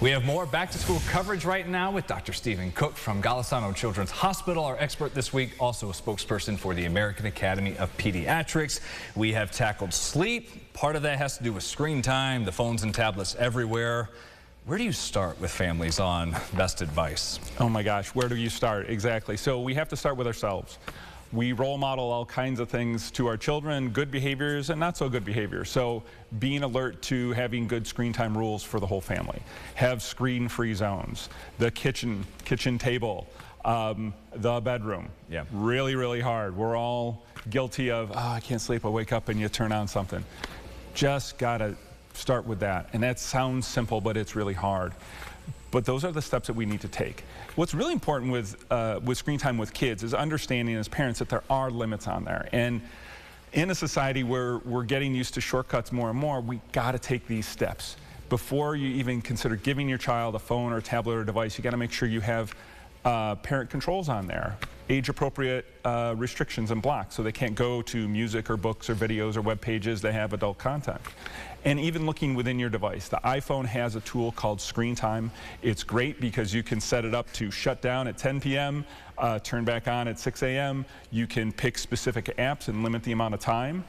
We have more back-to-school coverage right now with Dr. Stephen Cook from Golisano Children's Hospital, our expert this week, also a spokesperson for the American Academy of Pediatrics. We have tackled sleep. Part of that has to do with screen time, the phones and tablets everywhere. Where do you start with families on best advice? Oh my gosh, where do you start? Exactly. So we have to start with ourselves. We role model all kinds of things to our children, good behaviors and not so good behaviors. So being alert to having good screen time rules for the whole family. Have screen-free zones. The kitchen table, the bedroom. Yeah. Really, really hard. We're all guilty of, oh, I can't sleep, I wake up and you turn on something. Just gotta start with that. And that sounds simple, but it's really hard. But those are the steps that we need to take. What's really important with screen time with kids is understanding as parents that there are limits on there. And in a society where we're getting used to shortcuts more and more, we gotta take these steps. Before you even consider giving your child a phone or a tablet or a device, you gotta make sure you have parent controls on there. Age-appropriate restrictions and blocks, so they can't go to music or books or videos or web pages that have adult content. And even looking within your device, the iPhone has a tool called Screen Time. It's great because you can set it up to shut down at 10 p.m., turn back on at 6 a.m. You can pick specific apps and limit the amount of time.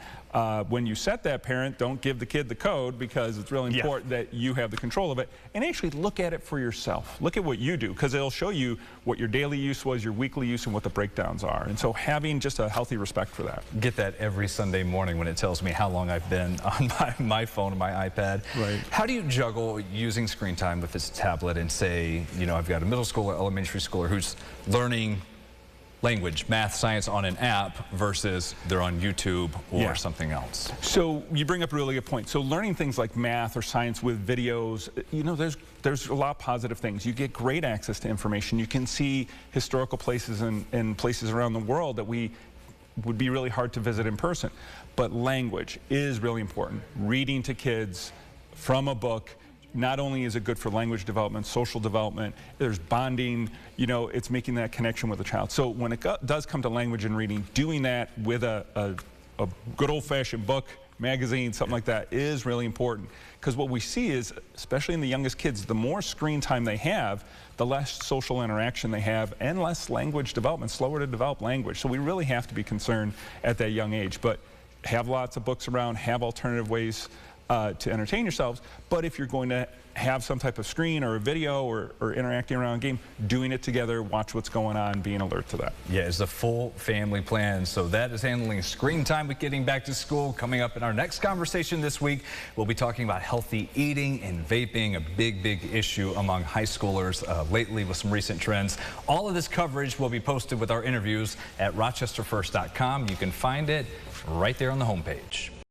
When you set that, parent, don't give the kid the code because it's really important that you have the control of it. And actually look at it for yourself. Look at what you do, because it'll show you what your daily use was, your weekly use, and what the breakdowns are. And so having just a healthy respect for that. Get that every Sunday morning when it tells me how long I've been on my phone or my iPad. Right. How do you juggle using screen time with this tablet and say, you know, I've got a middle schooler, elementary schooler who's learning language, math, science on an app versus they're on YouTube or something else? So you bring up a really good point. So learning things like math or science with videos, you know, there's a lot of positive things. You get great access to information. You can see historical places and places around the world that would be really hard to visit in person. But language is really important. Reading to kids from a book, not only is it good for language development, social development, there's bonding, you know, it's making that connection with the child. So when it does come to language and reading, doing that with a good old-fashioned book, magazine, something like that is really important. Because what we see is, especially in the youngest kids, the more screen time they have, the less social interaction they have and less language development, slower to develop language. So we really have to be concerned at that young age. But have lots of books around, have alternative ways to entertain yourselves, but if you're going to have some type of screen or a video or interacting around a game, doing it together, watch what's going on, being alert to that. Yeah, it's a full family plan. So that is handling screen time with getting back to school. Coming up in our next conversation this week, we'll be talking about healthy eating and vaping, a big issue among high schoolers lately with some recent trends. All of this coverage will be posted with our interviews at rochesterfirst.com. You can find it right there on the homepage.